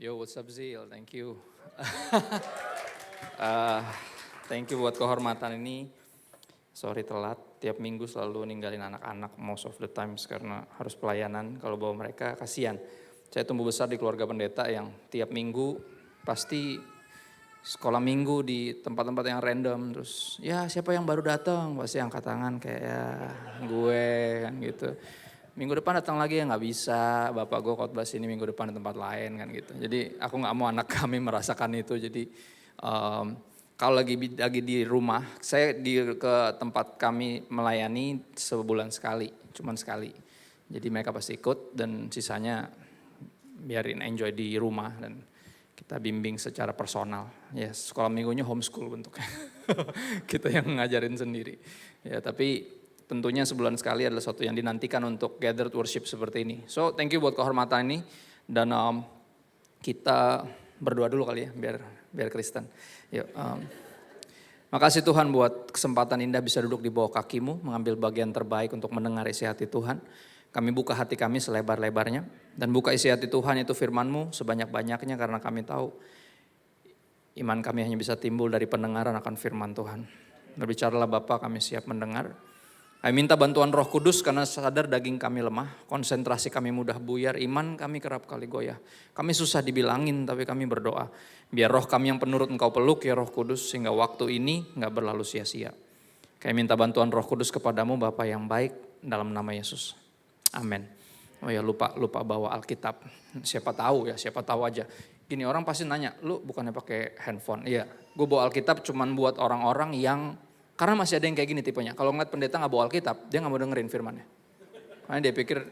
Yo, what's up Zil? Thank you. Eh, Thank you buat kehormatan ini. Sorry telat, tiap minggu selalu ninggalin anak-anak most of the times karena harus pelayanan. Kalau bawa mereka kasihan. Saya tumbuh besar di keluarga pendeta yang tiap minggu pasti sekolah minggu di tempat-tempat yang random. Terus ya siapa yang baru datang? Pasti angkat tangan kayak ya, gue kan gitu. Minggu depan datang lagi ya nggak bisa, bapak gue khotbah sini minggu depan di tempat lain kan gitu. Jadi aku nggak mau anak kami merasakan itu. Jadi kalau lagi di rumah, saya ke tempat kami melayani sebulan sekali, cuman sekali. Jadi mereka pasti ikut dan sisanya biarin enjoy di rumah dan kita bimbing secara personal. Ya sekolah minggunya homeschool bentuknya. Kita yang ngajarin sendiri. Ya tapi tentunya sebulan sekali adalah sesuatu yang dinantikan untuk gathered worship seperti ini. So thank you buat kehormatan ini dan kita berdoa dulu kali ya biar Kristen. Yuk, makasih Tuhan buat kesempatan indah bisa duduk di bawah kakimu, mengambil bagian terbaik untuk mendengar isi hati Tuhan. Kami buka hati kami selebar-lebarnya dan buka isi hati Tuhan itu firman-Mu sebanyak-banyaknya karena kami tahu iman kami hanya bisa timbul dari pendengaran akan firman Tuhan. Berbicaralah Bapa, kami siap mendengar. Kami minta bantuan Roh Kudus karena sadar daging kami lemah, konsentrasi kami mudah buyar, iman kami kerap kali goyah. Kami susah dibilangin tapi kami berdoa. Biar roh kami yang penurut Engkau peluk ya Roh Kudus sehingga waktu ini gak berlalu sia-sia. Kami minta bantuan Roh Kudus kepadamu Bapa yang baik dalam nama Yesus. Amin. Oh ya lupa bawa Alkitab. Siapa tahu aja. Gini orang pasti nanya, lu bukannya pakai handphone? Iya, gue bawa Alkitab cuman buat orang-orang yang karena masih ada yang kayak gini tipenya. Kalau ngeliat pendeta gak bawa Alkitab, dia gak mau dengerin firmannya. Makanya dia pikir,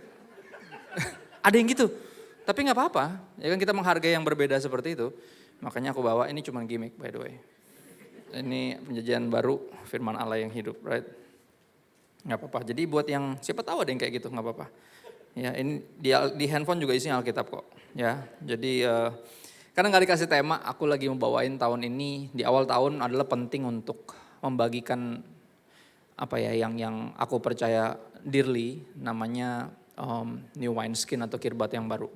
ada yang gitu. Tapi gak apa-apa, ya kan kita menghargai yang berbeda seperti itu. Makanya aku bawa, ini cuma gimmick by the way. Ini penjajahan baru, firman Allah yang hidup, right? Gak apa-apa, jadi buat yang, siapa tahu ada yang kayak gitu, gak apa-apa. Ya ini di handphone juga isinya Alkitab kok. Ya, jadi karena gak dikasih tema, aku lagi membawain tahun ini, di awal tahun adalah penting untuk membagikan apa ya yang aku percaya dearly namanya new wine skin atau kirbat yang baru.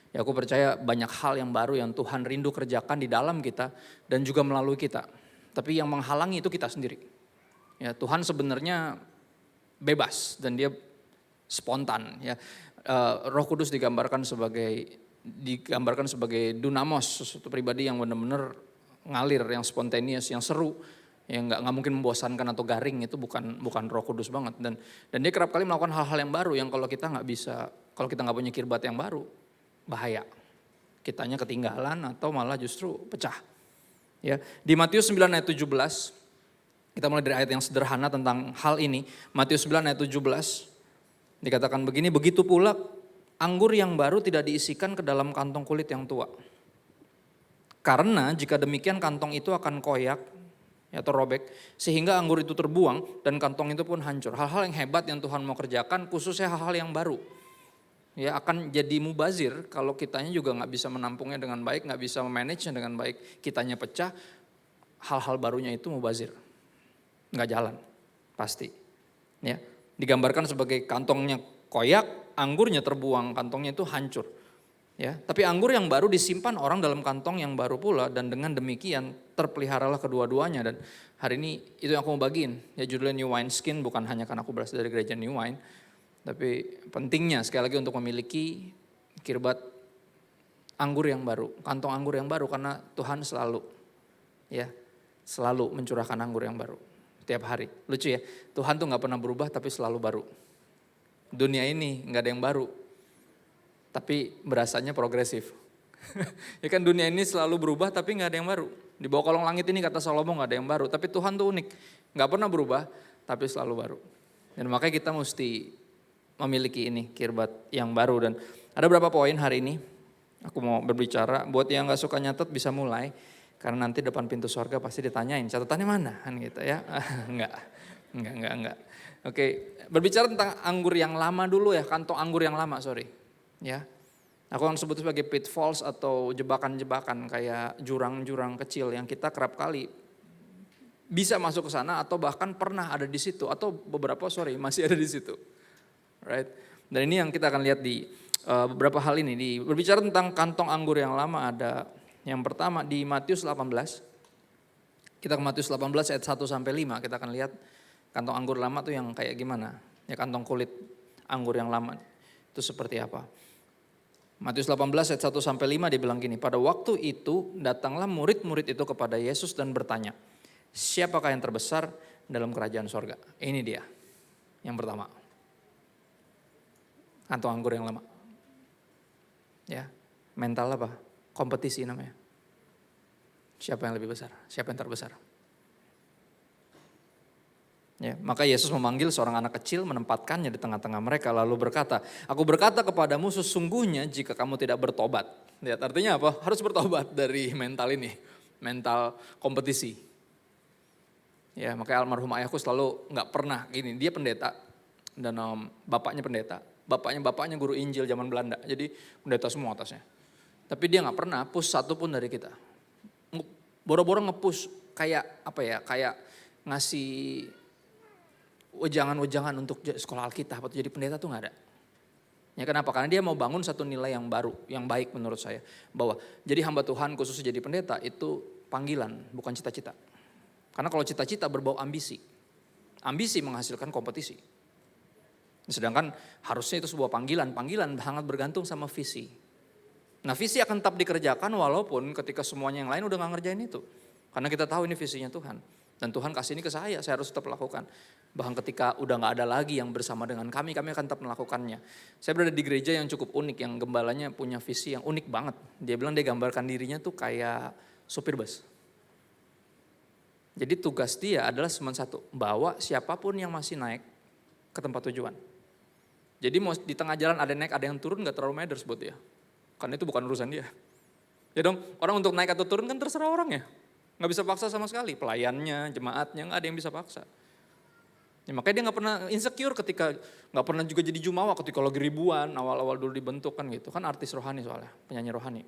Ya aku percaya banyak hal yang baru yang Tuhan rindu kerjakan di dalam kita dan juga melalui kita. Tapi yang menghalangi itu kita sendiri. Ya Tuhan sebenarnya bebas dan dia spontan ya. Roh Kudus digambarkan sebagai dunamos, sesuatu pribadi yang benar-benar ngalir, yang spontaneous, yang seru. Yang nggak mungkin membosankan atau garing, itu bukan Roh Kudus banget dan dia kerap kali melakukan hal-hal yang baru yang kalau kita nggak bisa, kalau kita nggak punya kirbat yang baru bahaya, kitanya ketinggalan atau malah justru pecah. Ya di Matius 9 ayat 17 kita mulai dari ayat yang sederhana tentang hal ini. Matius 9 ayat 17 dikatakan begini, begitu pula anggur yang baru tidak diisikan ke dalam kantong kulit yang tua, karena jika demikian kantong itu akan koyak atau robek sehingga anggur itu terbuang dan kantong itu pun hancur. Hal-hal yang hebat yang Tuhan mau kerjakan khususnya hal-hal yang baru. Ya akan jadi mubazir kalau kitanya juga nggak bisa menampungnya dengan baik, nggak bisa memanagenya dengan baik, kitanya pecah, hal-hal barunya itu mubazir. Nggak jalan, pasti. Ya, digambarkan sebagai kantongnya koyak, anggurnya terbuang, kantongnya itu hancur. Ya, tapi anggur yang baru disimpan orang dalam kantong yang baru pula dan dengan demikian terpeliharalah kedua-duanya. Dan hari ini itu yang aku mau bagiin. Ya judulnya New Wine Skin, bukan hanya karena aku berasal dari gereja New Wine, tapi pentingnya sekali lagi untuk memiliki kirbat anggur yang baru, kantong anggur yang baru karena Tuhan selalu mencurahkan anggur yang baru tiap hari. Lucu ya, Tuhan tuh nggak pernah berubah tapi selalu baru. Dunia ini nggak ada yang baru. Tapi berasanya progresif. Ya kan dunia ini selalu berubah tapi gak ada yang baru. Di bawah kolong langit ini kata Salomo gak ada yang baru. Tapi Tuhan tuh unik. Gak pernah berubah tapi selalu baru. Dan makanya kita mesti memiliki ini kirbat yang baru. Dan ada beberapa poin hari ini aku mau berbicara. Buat yang gak suka nyatet bisa mulai. Karena nanti depan pintu surga pasti ditanyain catatannya mana kan gitu ya. Enggak. Oke, berbicara tentang anggur yang lama dulu ya. Kantong anggur yang lama ya, aku akan sebut sebagai pitfalls atau jebakan-jebakan kayak jurang-jurang kecil yang kita kerap kali bisa masuk ke sana atau bahkan pernah ada di situ atau masih ada di situ, right? Dan ini yang kita akan lihat di beberapa hal ini. Berbicara tentang kantong anggur yang lama ada yang pertama di Matius 18. Kita ke Matius 18 ayat 1 sampai 5, kita akan lihat kantong anggur lama tuh yang kayak gimana. Ya kantong kulit anggur yang lama itu seperti apa. Matius 18 ayat 1 sampai 5 dia bilang gini, pada waktu itu datanglah murid-murid itu kepada Yesus dan bertanya, siapakah yang terbesar dalam kerajaan sorga? Ini dia yang pertama. Kantong anggur yang lama. Ya, mental apa? Kompetisi namanya. Siapa yang lebih besar? Siapa yang terbesar? Ya, maka Yesus memanggil seorang anak kecil, menempatkannya di tengah-tengah mereka, lalu berkata, aku berkata kepadamu sesungguhnya jika kamu tidak bertobat. Lihat artinya apa? Harus bertobat dari mental ini, mental kompetisi. Ya, makanya almarhum ayahku selalu nggak pernah gini, dia pendeta dan bapaknya pendeta, bapaknya guru Injil zaman Belanda, jadi pendeta semua atasnya. Tapi dia nggak pernah push satu pun dari kita. Boro-boro nge-push kayak apa ya? Kayak ngasih wejangan-wejangan untuk sekolah Alkitab atau jadi pendeta tuh nggak ada. Ya kenapa? Karena dia mau bangun satu nilai yang baru, yang baik menurut saya. Bahwa jadi hamba Tuhan khusus jadi pendeta itu panggilan, bukan cita-cita. Karena kalau cita-cita berbau ambisi. Ambisi menghasilkan kompetisi. Sedangkan harusnya itu sebuah panggilan sangat bergantung sama visi. Nah visi akan tetap dikerjakan walaupun ketika semuanya yang lain udah gak ngerjain itu. Karena kita tahu ini visinya Tuhan. Dan Tuhan kasih ini ke saya harus tetap lakukan. Bahkan ketika udah gak ada lagi yang bersama dengan kami akan tetap melakukannya. Saya berada di gereja yang cukup unik, yang gembalanya punya visi yang unik banget. Dia bilang dia gambarkan dirinya tuh kayak supir bus. Jadi tugas dia adalah cuma satu, bawa siapapun yang masih naik ke tempat tujuan. Jadi mau di tengah jalan ada naik, ada yang turun gak terlalu matters buat dia. Karena itu bukan urusan dia. Ya dong, orang untuk naik atau turun kan terserah orang ya. Gak bisa paksa sama sekali, pelayannya, jemaatnya gak ada yang bisa paksa. Ya, makanya dia gak pernah insecure ketika, gak pernah juga jadi jumawa ketika lagi ribuan, awal-awal dulu dibentuk kan gitu. Kan artis rohani soalnya, penyanyi rohani.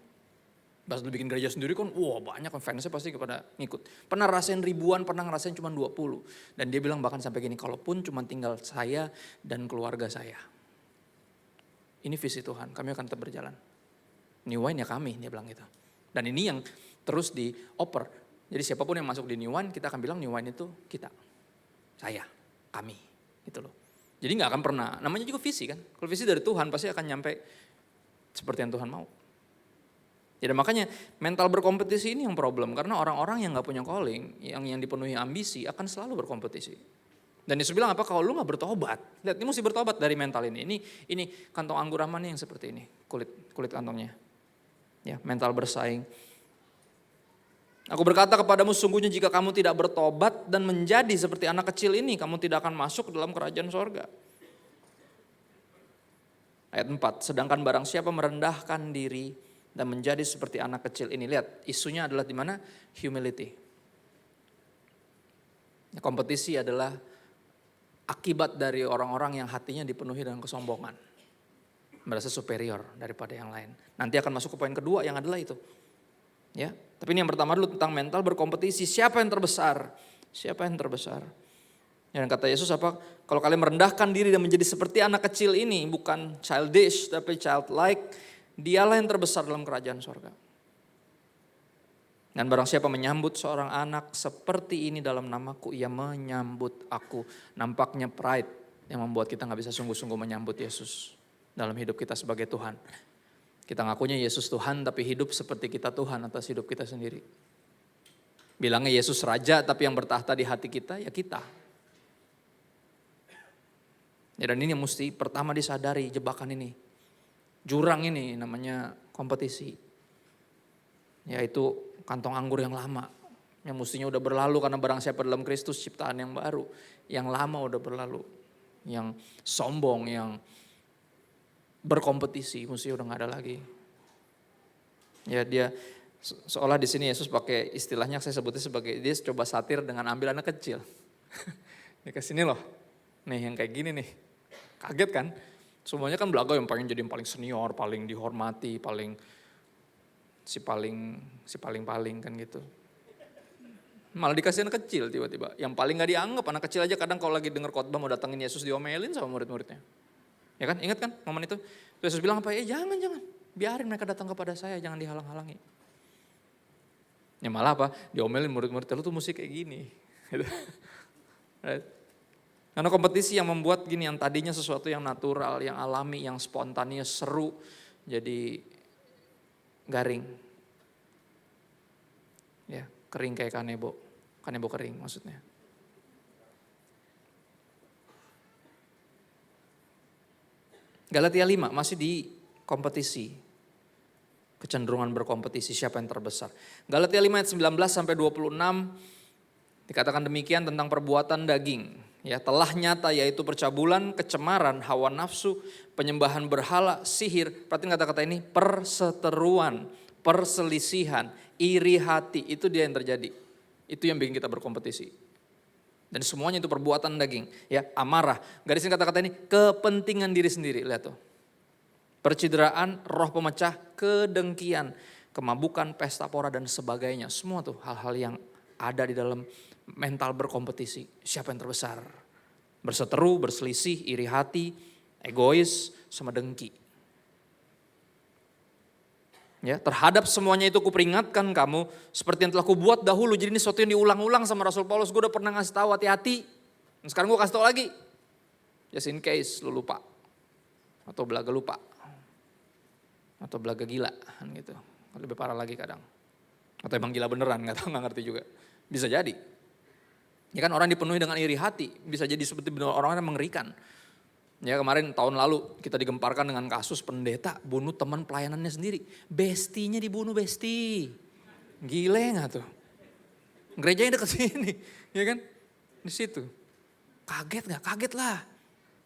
Pas lu bikin gereja sendiri kan, wah banyak kan fansnya pasti kepada ngikut. Pernah rasain ribuan, pernah ngerasain cuma 20. Dan dia bilang bahkan sampai gini, kalaupun cuma tinggal saya dan keluarga saya. Ini visi Tuhan, kami akan tetap berjalan. New Wine ya kami, dia bilang gitu. Dan ini yang terus dioper. Jadi siapapun yang masuk di New Wine, kita akan bilang New Wine itu kita. Saya, kami, gitu loh. Jadi gak akan pernah, namanya juga visi kan. Kalau visi dari Tuhan pasti akan nyampe seperti yang Tuhan mau. Jadi makanya mental berkompetisi ini yang problem. Karena orang-orang yang gak punya calling, yang dipenuhi ambisi akan selalu berkompetisi. Dan Yesus bilang apa, kalau lu gak bertobat, lihat ini mesti bertobat dari mental ini. Ini kantong anggur aman yang seperti ini, kulit kantongnya. Ya, mental bersaing. Aku berkata kepadamu sungguhnya jika kamu tidak bertobat dan menjadi seperti anak kecil ini, kamu tidak akan masuk dalam kerajaan sorga. Ayat 4, sedangkan barang siapa merendahkan diri dan menjadi seperti anak kecil ini. Lihat, isunya adalah di mana? Humility. Kompetisi adalah akibat dari orang-orang yang hatinya dipenuhi dengan kesombongan. Merasa superior daripada yang lain. Nanti akan masuk ke poin kedua yang adalah itu. Ya, tapi ini yang pertama dulu tentang mental berkompetisi. Siapa yang terbesar? Siapa yang terbesar? Dan kata Yesus apa? Kalau kalian merendahkan diri dan menjadi seperti anak kecil ini, bukan childish tapi childlike, dialah yang terbesar dalam kerajaan sorga. Dan barang siapa menyambut seorang anak seperti ini dalam namaku, ia menyambut aku. Nampaknya pride yang membuat kita gak bisa sungguh-sungguh menyambut Yesus dalam hidup kita sebagai Tuhan. Kita ngakunya Yesus Tuhan tapi hidup seperti kita Tuhan atas hidup kita sendiri. Bilangnya Yesus Raja tapi yang bertahta di hati kita ya kita. Ya, dan ini yang mesti pertama disadari jebakan ini. Jurang ini namanya kompetisi. Yaitu kantong anggur yang lama. Yang mestinya udah berlalu karena barang siapa dalam Kristus ciptaan yang baru. Yang lama udah berlalu. Yang sombong, yang berkompetisi, mesti udah nggak ada lagi. Ya dia seolah di sini Yesus pakai istilahnya saya sebutnya sebagai dia coba satir dengan ambil anak kecil. Dia ke sini loh, nih yang kayak gini nih, kaget kan? Semuanya kan belaga yang pengen jadi yang paling senior, paling dihormati, si paling kan gitu. Malah dikasih anak kecil tiba-tiba, yang paling nggak dianggap anak kecil aja kadang kalau lagi denger khotbah mau datengin Yesus diomelin sama murid-muridnya. Ya kan, ingat kan momen itu? Yesus bilang apa? Jangan, biarin mereka datang kepada saya, jangan dihalang-halangi. Ya malah apa? Diomelin murid-murid, lu tuh mesti kayak gini. Right? Karena kompetisi yang membuat gini, yang tadinya sesuatu yang natural, yang alami, yang spontaneous, seru, jadi garing. Ya, kering kayak kanebo. Kanebo kering maksudnya. Galatia 5 masih di kompetisi. Kecenderungan berkompetisi siapa yang terbesar. Galatia 5 ayat 19 sampai 26 dikatakan demikian tentang perbuatan daging. Ya, telah nyata yaitu percabulan, kecemaran, hawa nafsu, penyembahan berhala, sihir. Perhatiin kata-kata ini, perseteruan, perselisihan, iri hati, itu dia yang terjadi. Itu yang bikin kita berkompetisi. Dan semuanya itu perbuatan daging, ya, amarah. Garisin kata-kata ini, kepentingan diri sendiri, lihat tuh. Percideraan, roh pemecah, kedengkian, kemabukan, pesta pora dan sebagainya. Semua tuh hal-hal yang ada di dalam mental berkompetisi. Siapa yang terbesar? Berseteru, berselisih, iri hati, egois, sama dengki. Ya, terhadap semuanya itu kuperingatkan kamu seperti yang telah kubuat dahulu. Jadi ini sesuatu yang diulang-ulang sama Rasul Paulus. Gue udah pernah ngasih tahu hati-hati. Sekarang gue kasih tahu lagi. Just in case lu lupa. Atau belaga lupa. Atau belaga gila gitu. Lebih parah lagi kadang. Atau emang gila beneran, nggak ngerti juga. Bisa jadi. Ya kan orang dipenuhi dengan iri hati, bisa jadi seperti orang yang mengerikan. Ya kemarin tahun lalu kita digemparkan dengan kasus pendeta bunuh teman pelayanannya sendiri. Bestinya dibunuh, besti. Gile nggak tuh? Gerejanya dekat sini, ya kan? Di situ. Kaget nggak? Kaget lah.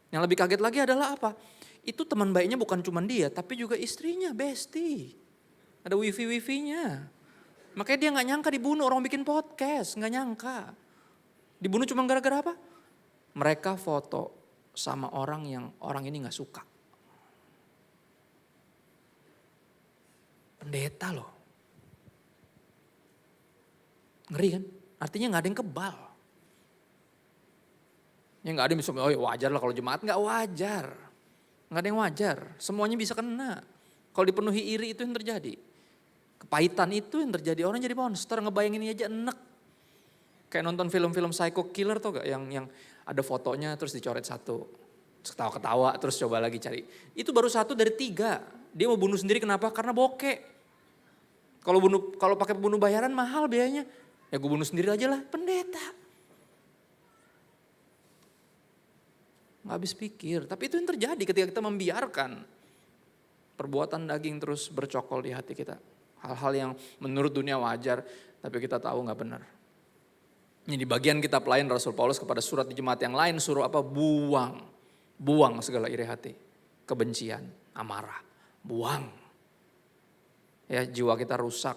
Yang lebih kaget lagi adalah apa? Itu teman baiknya bukan cuma dia, tapi juga istrinya, besti. Ada wifi-wifinya. Makanya dia nggak nyangka dibunuh, orang bikin podcast, nggak nyangka. Dibunuh cuma gara-gara apa? Mereka foto sama orang yang orang ini nggak suka. Pendeta loh. Ngeri kan? Artinya nggak ada yang kebal. Ya nggak ada yang bisa, oh ya wajar lah kalau jemaat, nggak wajar. Nggak ada yang wajar, semuanya bisa kena. Kalau dipenuhi iri itu yang terjadi. Kepahitan itu yang terjadi, orang jadi monster, ngebayangin aja enek. Kayak nonton film-film psycho killer tuh gak, yang ada fotonya terus dicoret satu. Ketawa-ketawa terus coba lagi cari. Itu baru 1 dari 3. Dia mau bunuh sendiri kenapa? Karena bokeh. Kalau pakai pembunuh bayaran mahal biayanya. Ya gue bunuh sendiri aja lah, pendeta. Gak habis pikir, tapi itu yang terjadi ketika kita membiarkan perbuatan daging terus bercokol di hati kita. Hal-hal yang menurut dunia wajar, tapi kita tahu gak benar. Ini di bagian kita pelayan Rasul Paulus kepada surat di jemaat yang lain, suruh apa? Buang segala iri hati, kebencian, amarah, buang. Ya jiwa kita rusak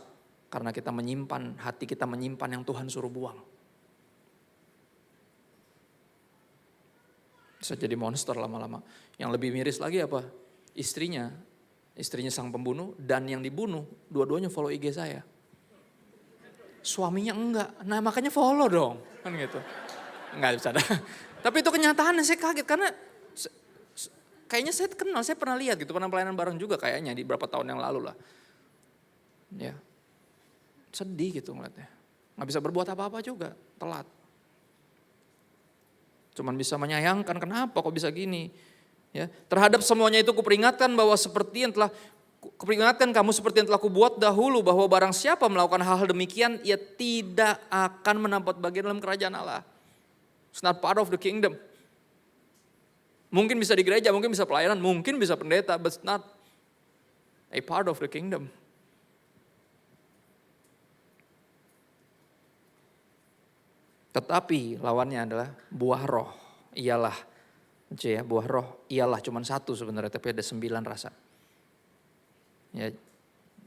karena kita menyimpan, hati kita menyimpan yang Tuhan suruh buang. Bisa jadi monster lama-lama. Yang lebih miris lagi apa? Istrinya sang pembunuh dan yang dibunuh, dua-duanya follow IG saya. Suaminya enggak, nah makanya follow dong, kan gitu. Enggak bisa. Tapi itu kenyataannya, saya kaget karena kayaknya saya kenal, saya pernah lihat gitu, pernah pelayanan bareng juga kayaknya di beberapa tahun yang lalu lah. Ya, sedih gitu ngeliatnya. Nggak bisa berbuat apa-apa juga, telat. Cuman bisa menyayangkan, kenapa kok bisa gini. Ya, terhadap semuanya itu kuperingatkan bahwa kuperingatkan kamu seperti yang telah kubuat dahulu, bahwa barang siapa melakukan hal-hal demikian, ia tidak akan mendapat bagian dalam kerajaan Allah. It's not part of the kingdom. Mungkin bisa di gereja, mungkin bisa pelayanan, mungkin bisa pendeta, but it's not a part of the kingdom. Tetapi lawannya adalah buah roh, ialah, buah roh ialah cuma 1 sebenarnya, tapi ada 9 rasa. Ya,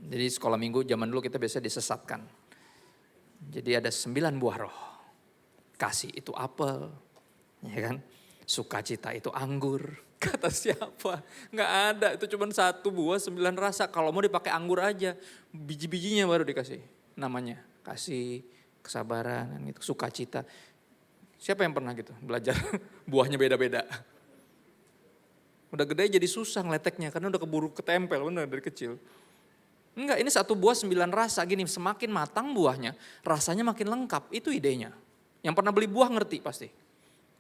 jadi sekolah minggu zaman dulu kita biasa disesatkan. Jadi ada 9 buah roh. Kasih itu apel, ya kan? Sukacita itu anggur. Kata siapa? Nggak ada, itu cuma 1 buah 9 rasa. Kalau mau dipakai anggur aja, biji-bijinya baru dikasih namanya. Kasih, kesabaran, gitu, sukacita. Siapa yang pernah gitu belajar buahnya beda-beda? Udah gede jadi susah ngeleteknya karena udah keburu ketempel bener dari kecil. Enggak, ini satu buah 9 rasa gini, semakin matang buahnya, rasanya makin lengkap, itu idenya. Yang pernah beli buah ngerti pasti.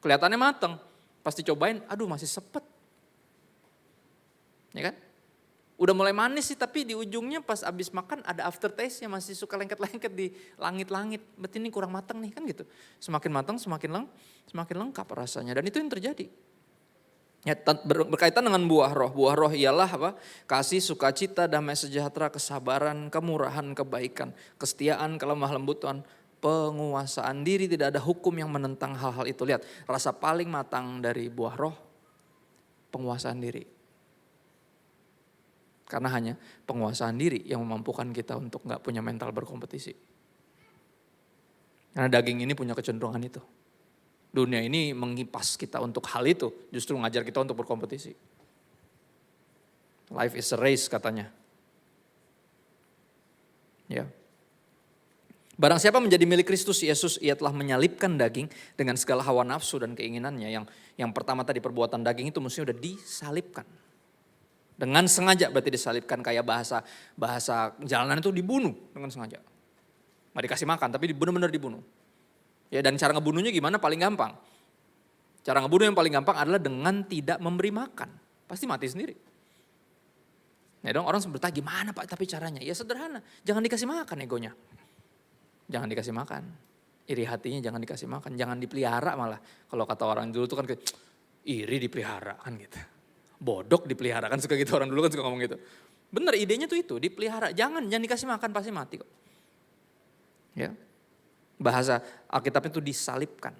Kelihatannya matang, pasti cobain, aduh masih sepet. Ya kan? Udah mulai manis sih tapi di ujungnya pas abis makan ada aftertaste-nya masih suka lengket-lengket di langit-langit. Berarti ini kurang matang nih kan gitu. Semakin matang semakin lengkap rasanya dan itu yang terjadi. Ya, berkaitan dengan buah roh. Buah roh ialah apa? Kasih, sukacita, damai sejahtera, kesabaran, kemurahan, kebaikan, kesetiaan, kelemah lembutan, penguasaan diri. Tidak ada hukum yang menentang hal-hal itu. Lihat, rasa paling matang dari buah roh, penguasaan diri. Karena hanya penguasaan diri yang memampukan kita untuk gak punya mental berkompetisi. Karena daging ini punya kecenderungan itu. Dunia ini mengipas kita untuk hal itu, justru mengajar kita untuk berkompetisi. Life is a race katanya. Ya. Barang siapa menjadi milik Kristus Yesus, ia telah menyalibkan daging dengan segala hawa nafsu dan keinginannya. Yang pertama tadi perbuatan daging itu mestinya udah disalibkan. Dengan sengaja berarti disalibkan, kayak bahasa jalanan itu dibunuh dengan sengaja. Nggak dikasih makan tapi benar-benar dibunuh. Ya, dan cara ngebunuhnya gimana? Paling gampang. Cara ngebunuh yang paling gampang adalah dengan tidak memberi makan. Pasti mati sendiri. Ya dong, orang bertanya gimana Pak tapi caranya? Ya sederhana, jangan dikasih makan egonya. Jangan dikasih makan. Iri hatinya jangan dikasih makan, jangan dipelihara malah. Kalau kata orang dulu tuh kan iri dipelihara kan gitu. Bodok dipelihara kan suka gitu, orang dulu kan suka ngomong gitu. Bener, idenya tuh itu, dipelihara. Jangan dikasih makan pasti mati kok. Ya. Bahasa Alkitab itu disalibkan.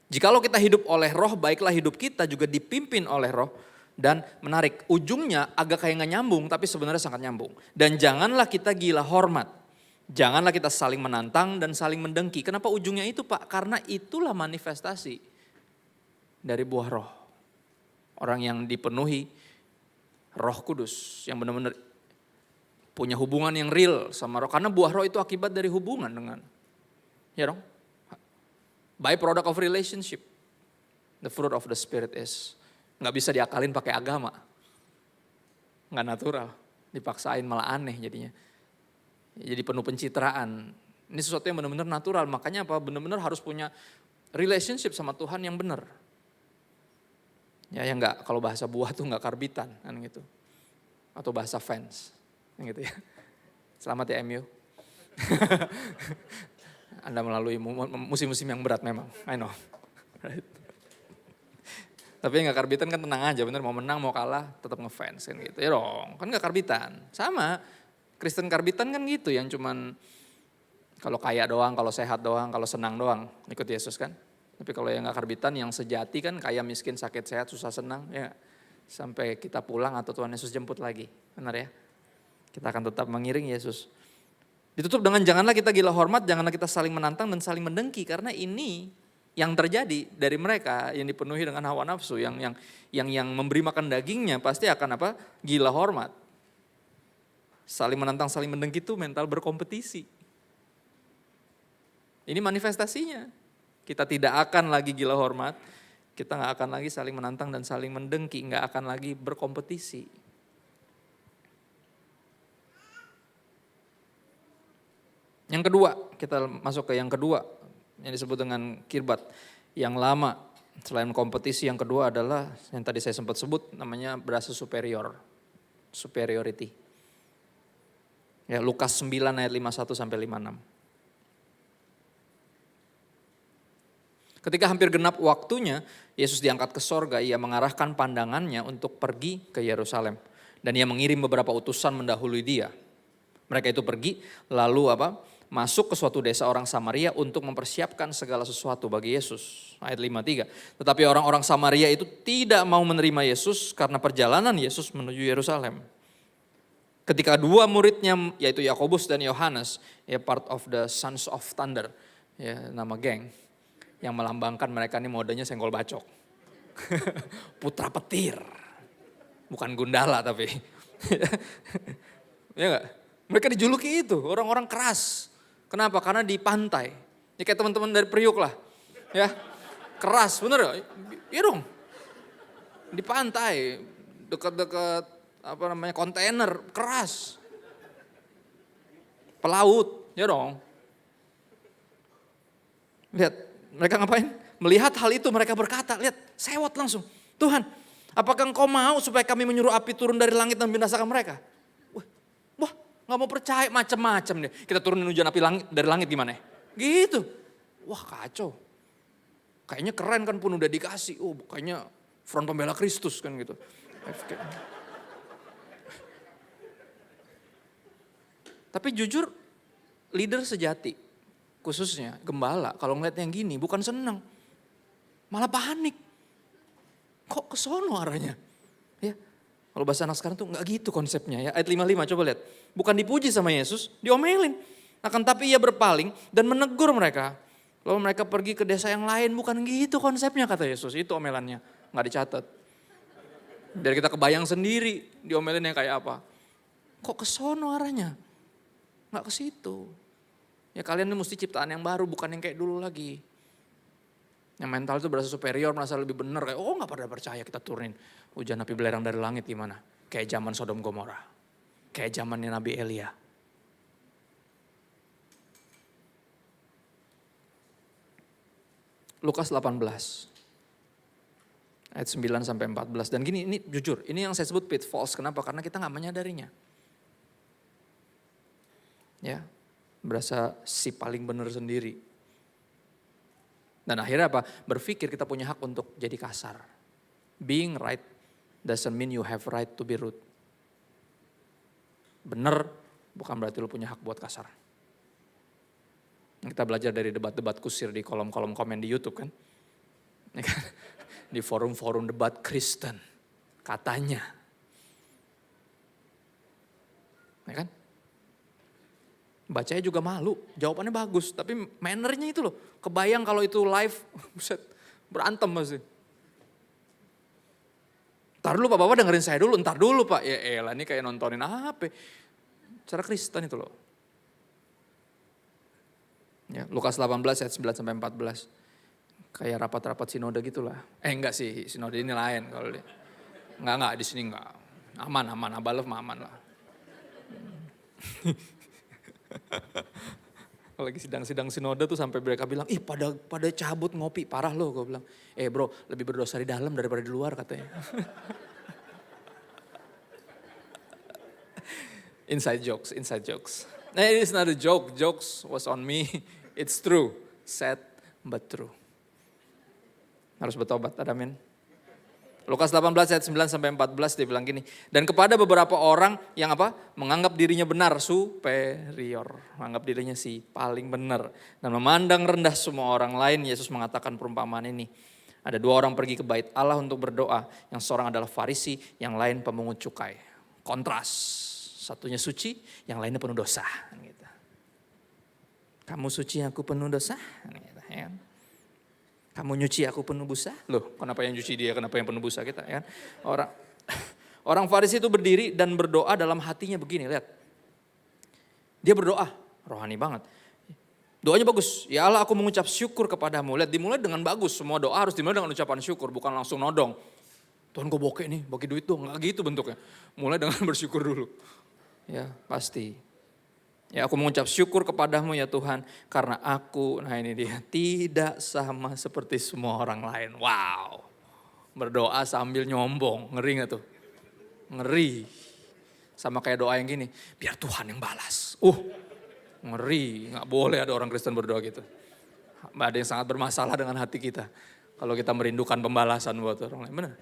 Jikalau kita hidup oleh roh, baiklah hidup kita juga dipimpin oleh roh. Dan menarik, ujungnya agak kayak gak nyambung tapi sebenarnya sangat nyambung. Dan janganlah kita gila hormat. Janganlah kita saling menantang dan saling mendengki. Kenapa ujungnya itu Pak? Karena itulah manifestasi dari buah roh. Orang yang dipenuhi Roh Kudus, yang benar-benar punya hubungan yang real sama roh. Karena buah roh itu akibat dari hubungan dengan, ya dong, by product of relationship. The fruit of the spirit is, gak bisa diakalin pakai agama. Gak natural, dipaksain malah aneh jadinya. Jadi penuh pencitraan. Ini sesuatu yang benar-benar natural, makanya apa? Benar-benar harus punya relationship sama Tuhan yang benar. Ya yang enggak, kalau bahasa buah tuh enggak karbitan kan gitu. Atau bahasa fans gitu ya. Selamat ya MU. Anda melalui musim-musim yang berat memang, I know. Right. Tapi enggak karbitan kan tenang aja, bener mau menang mau kalah tetap ngefans kan gitu. Ya dong, kan enggak karbitan. Sama Kristen karbitan kan gitu, yang cuman kalau kaya doang, kalau sehat doang, kalau senang doang ikut Yesus kan. Tapi kalau yang gak karbitan, yang sejati kan kaya miskin sakit sehat susah senang ya. Sampai kita pulang atau Tuhan Yesus jemput lagi. Benar ya? Kita akan tetap mengiring Yesus. Ditutup dengan janganlah kita gila hormat, janganlah kita saling menantang dan saling mendengki. Karena ini yang terjadi dari mereka yang dipenuhi dengan hawa nafsu. Yang memberi makan dagingnya pasti akan apa? Gila hormat. Saling menantang, saling mendengki itu mental berkompetisi. Ini manifestasinya. Kita tidak akan lagi gila hormat, kita gak akan lagi saling menantang dan saling mendengki, gak akan lagi berkompetisi. Yang kedua, kita masuk ke yang kedua, yang disebut dengan kirbat. Yang lama, selain kompetisi, yang kedua adalah yang tadi saya sempat sebut, namanya berasa superior, superiority. Ya, Lukas 9 ayat 51 sampai 56. Ketika hampir genap waktunya, Yesus diangkat ke sorga, ia mengarahkan pandangannya untuk pergi ke Yerusalem. Dan ia mengirim beberapa utusan mendahului dia. Mereka itu pergi, lalu masuk ke suatu desa orang Samaria untuk mempersiapkan segala sesuatu bagi Yesus. Ayat 53. Tetapi orang-orang Samaria itu tidak mau menerima Yesus karena perjalanan Yesus menuju Yerusalem. Ketika dua muridnya, yaitu Yakobus dan Yohanes, ya part of the Sons of Thunder, ya nama geng, yang melambangkan mereka ini modenya senggol bacok. Putra petir. Bukan gundala tapi. Ya gak? Mereka dijuluki itu, orang-orang keras. Kenapa? Karena di pantai. Ya kayak teman-teman dari Priuk lah. Ya, keras, bener gak? Iya dong. Di pantai, dekat-dekat kontainer, keras. Pelaut, ya dong. Lihat, mereka ngapain? Melihat hal itu mereka berkata, lihat, sewot langsung. Tuhan, apakah engkau mau supaya kami menyuruh api turun dari langit dan binasakan mereka? Wah, gak mau percaya, macam-macam deh. Kita turunin hujan api dari langit gimana ya? Gitu. Wah kacau. Kayaknya keren kan pun udah dikasih. Oh kayaknya front pembela Kristus kan gitu. Tapi jujur leader sejati, khususnya gembala, kalau ngeliat yang gini bukan senang. Malah panik. Kok kesono arahnya? Ya, kalau bahasa anak sekarang tuh gak gitu konsepnya ya. Ayat 55 coba lihat. Bukan dipuji sama Yesus, diomelin. Akan tapi ia berpaling dan menegur mereka. Lalu mereka pergi ke desa yang lain, bukan gitu konsepnya kata Yesus. Itu omelannya, gak dicatat. Biar kita kebayang sendiri diomelinnya kayak apa. Kok kesono arahnya? Gak ke situ. Ya kalian ini mesti ciptaan yang baru, bukan yang kayak dulu lagi. Yang mental itu berasa superior, merasa lebih benar. Kayak gak pada percaya kita turunin hujan api belerang dari langit gimana. Kayak zaman Sodom Gomora. Kayak zamannya Nabi Elia. Lukas 18. Ayat 9 sampai 14. Dan gini, ini jujur, ini yang saya sebut pitfalls. Kenapa? Karena kita gak menyadarinya. Ya, berasa si paling benar sendiri. Dan akhirnya apa? Berpikir kita punya hak untuk jadi kasar. Being right doesn't mean you have right to be rude. Benar bukan berarti lu punya hak buat kasar. Kita belajar dari debat-debat kusir di kolom-kolom komen di YouTube kan. Di forum-forum debat Kristen. Katanya. Ya kan? Bacanya juga malu, jawabannya bagus. Tapi mannernya itu loh. Kebayang kalau itu live, buset, berantem masih. Ntar dulu Pak, Bapak dengerin saya dulu, ntar dulu Pak. Ya elah ini kayak nontonin apa. Cara Kristen itu loh. Ya, Lukas 18 ayat 9 sampai 14. Kayak rapat-rapat sinode gitulah. Enggak sih, sinode ini lain kalau dia. Enggak di sini enggak. Aman, Abalef aman lah. Kalau lagi sidang-sidang sinode tuh sampai mereka bilang, ih pada cabut ngopi, parah loh. Gue bilang, bro lebih berdosa di dalam daripada di luar katanya. Inside jokes. Nah, it is not a joke, jokes was on me. It's true, sad but true. Harus bertobat, amin. Lukas 18 ayat 9 sampai 14 dia bilang gini. Dan kepada beberapa orang yang menganggap dirinya benar, superior. Menganggap dirinya si paling benar. Dan memandang rendah semua orang lain, Yesus mengatakan perumpamaan ini. Ada dua orang pergi ke bait Allah untuk berdoa. Yang seorang adalah Farisi, yang lain pemungut cukai. Kontras, satunya suci, yang lainnya penuh dosa. Gitu. Kamu suci, aku penuh dosa. Gitu, ya. Kamu nyuci, aku penuh busa. Loh, kenapa yang nyuci dia, kenapa yang penuh busa kita? Ya. Orang Farisi itu berdiri dan berdoa dalam hatinya begini, lihat. Dia berdoa, rohani banget. Doanya bagus, ya Allah aku mengucap syukur kepadamu. Lihat, dimulai dengan bagus, semua doa harus dimulai dengan ucapan syukur, bukan langsung nodong. Tuhan gue bokeh nih, bagi duit dong, gak gitu bentuknya. Mulai dengan bersyukur dulu. Ya pasti. Ya aku mengucap syukur kepadamu ya Tuhan. Karena aku, nah ini dia, tidak sama seperti semua orang lain. Wow. Berdoa sambil nyombong, ngeri gak tuh? Ngeri. Sama kayak doa yang gini, biar Tuhan yang balas. Ngeri, gak boleh ada orang Kristen berdoa gitu. Ada yang sangat bermasalah dengan hati kita. Kalau kita merindukan pembalasan buat orang lain, benar?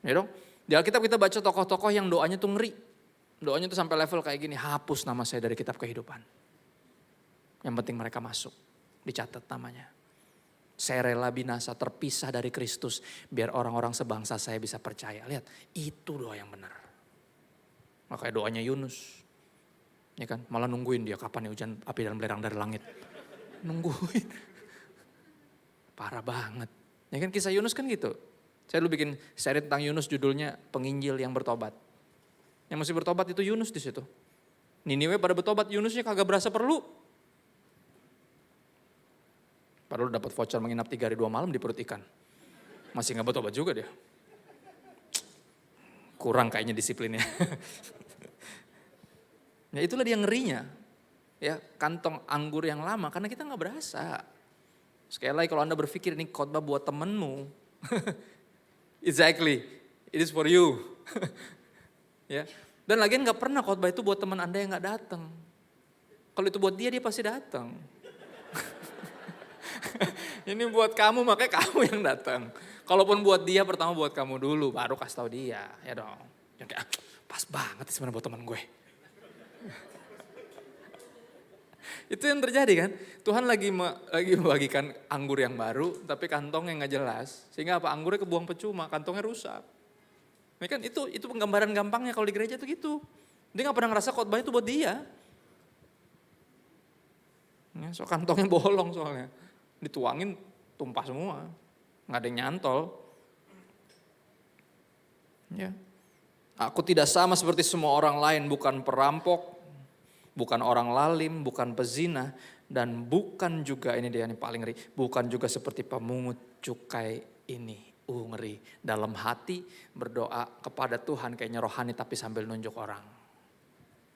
Ya dong, di Alkitab kita baca tokoh-tokoh yang doanya tuh ngeri. Doanya tuh sampai level kayak gini, hapus nama saya dari kitab kehidupan. Yang penting mereka masuk, dicatat namanya. Saya rela binasa, terpisah dari Kristus, biar orang-orang sebangsa saya bisa percaya. Lihat, itu doa yang benar. Makanya doanya Yunus. Ya kan, malah nungguin dia kapan nih hujan api dan belerang dari langit. Nungguin. Parah banget. Ya kan kisah Yunus kan gitu. Saya dulu bikin seri tentang Yunus judulnya Penginjil yang Bertobat. Yang mesti bertobat itu Yunus di situ. Niniwe pada bertobat, Yunusnya kagak berasa perlu. Padahal dapat voucher menginap 3 hari 2 malam di perut ikan. Masih gak bertobat juga dia. kurang kayaknya disiplinnya. Ya itulah dia ngerinya. Ya, kantong anggur yang lama karena kita nggak berasa. Sekali lagi kalau Anda berpikir ini khotbah buat temenmu. Exactly, it is for you. Ya. Dan lagian nggak pernah khotbah itu buat teman Anda yang nggak datang. Kalau itu buat dia pasti datang. Ini buat kamu makanya kamu yang datang. Kalaupun buat dia pertama buat kamu dulu baru kasih tahu dia, ya dong. Yang kayak pas banget sebenarnya buat teman gue. Itu yang terjadi kan. Tuhan lagi membagikan anggur yang baru tapi kantongnya nggak jelas. Sehingga apa? Anggurnya kebuang percuma, kantongnya rusak. Ya kan itu penggambaran gampangnya kalau di gereja itu gitu. Dia nggak pernah ngerasa khotbah itu buat dia. Ya, so kantongnya bolong soalnya. Dituangin tumpah semua. Nggak ada yang nyantol. Ya. Aku tidak sama seperti semua orang lain, bukan perampok, bukan orang lalim, bukan pezina, dan bukan juga, ini dia yang paling ngeri, bukan juga seperti pemungut cukai ini. Ngeri. Dalam hati berdoa kepada Tuhan kayaknya rohani tapi sambil nunjuk orang.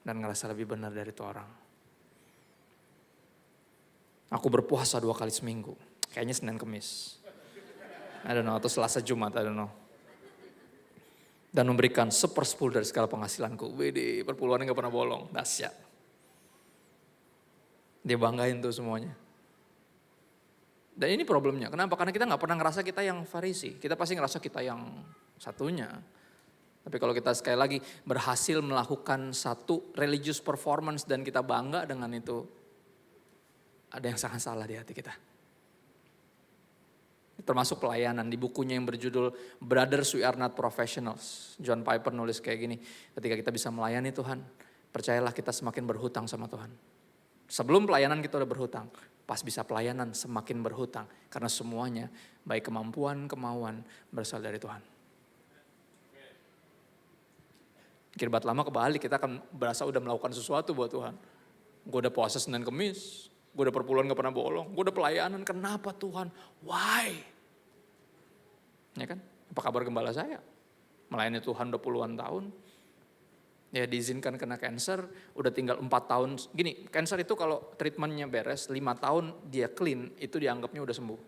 Dan ngerasa lebih benar dari itu orang. Aku berpuasa 2 kali seminggu. Kayaknya Senin Kemis. I don't know, atau Selasa Jumat, I don't know. Dan memberikan 1/10 dari segala penghasilanku. Wede, perpuluhannya gak pernah bolong, dahsyat. Dia banggain tuh semuanya. Dan ini problemnya, kenapa? Karena kita gak pernah ngerasa kita yang Farisi. Kita pasti ngerasa kita yang satunya. Tapi kalau kita sekali lagi berhasil melakukan satu religious performance dan kita bangga dengan itu, ada yang sangat salah di hati kita. Termasuk pelayanan di bukunya yang berjudul Brothers We Are Not Professionals. John Piper nulis kayak gini, ketika kita bisa melayani Tuhan, percayalah kita semakin berhutang sama Tuhan. Sebelum pelayanan kita udah berhutang, pas bisa pelayanan semakin berhutang. Karena semuanya baik kemampuan, kemauan berasal dari Tuhan. Kirbat lama kebalik, kita akan berasa udah melakukan sesuatu buat Tuhan. Gue udah puasa Senin Kemis, gue udah perpuluhan gak pernah bolong, gue udah pelayanan, kenapa Tuhan? Why? Ya kan? Apa kabar gembala saya? Melayani Tuhan udah puluhan tahun. Ya diizinkan kena cancer, udah tinggal 4 tahun. Gini, cancer itu kalau treatmentnya beres, 5 tahun dia clean, itu dianggapnya udah sembuh.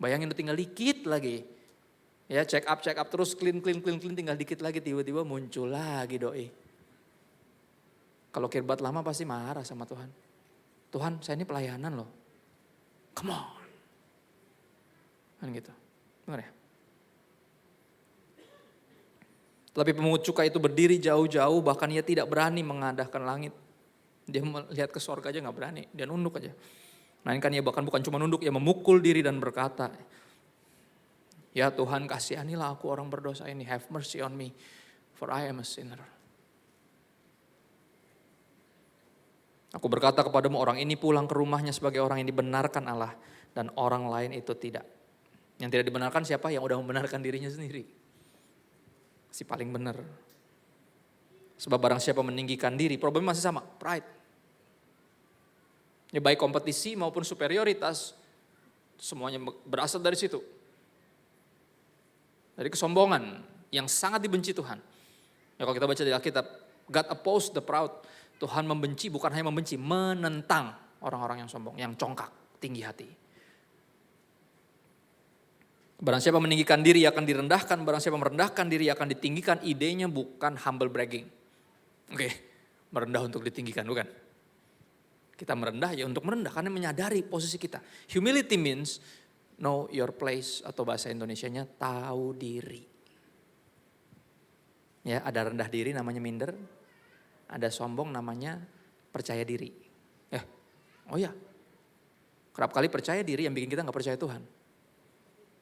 Bayangin udah tinggal dikit lagi. Ya check up terus clean, tinggal dikit lagi tiba-tiba muncul lagi doi. Kalau kirbat lama pasti marah sama Tuhan. Tuhan saya ini pelayanan loh. Come on. Kan gitu. Benar ya? Tapi pemungut cukai itu berdiri jauh-jauh, bahkan ia tidak berani mengadahkan langit. Dia melihat ke sorga aja gak berani, dia nunduk aja. Melainkan ia bahkan bukan cuma nunduk, ia memukul diri dan berkata, ya Tuhan kasihanilah aku orang berdosa ini, have mercy on me, for I am a sinner. Aku berkata kepadamu orang ini pulang ke rumahnya sebagai orang yang dibenarkan Allah, dan orang lain itu tidak. Yang tidak dibenarkan siapa? Yang udah membenarkan dirinya sendiri. Si paling benar. Sebab barang siapa meninggikan diri, problem masih sama, pride. Ya baik kompetisi maupun superioritas, semuanya berasal dari situ. Dari kesombongan yang sangat dibenci Tuhan. Ya kalau kita baca di Alkitab, God opposed the proud. Tuhan membenci, bukan hanya membenci, menentang orang-orang yang sombong, yang congkak, tinggi hati. Barang siapa meninggikan diri akan direndahkan, barang siapa merendahkan diri akan ditinggikan. Idenya bukan humble bragging. Oke, merendah untuk ditinggikan, bukan. Kita merendah ya untuk merendah, karena menyadari posisi kita. Humility means know your place, atau bahasa Indonesianya tahu diri. Ya, ada rendah diri namanya minder, ada sombong namanya percaya diri. Oh ya, kerap kali percaya diri yang bikin kita gak percaya Tuhan.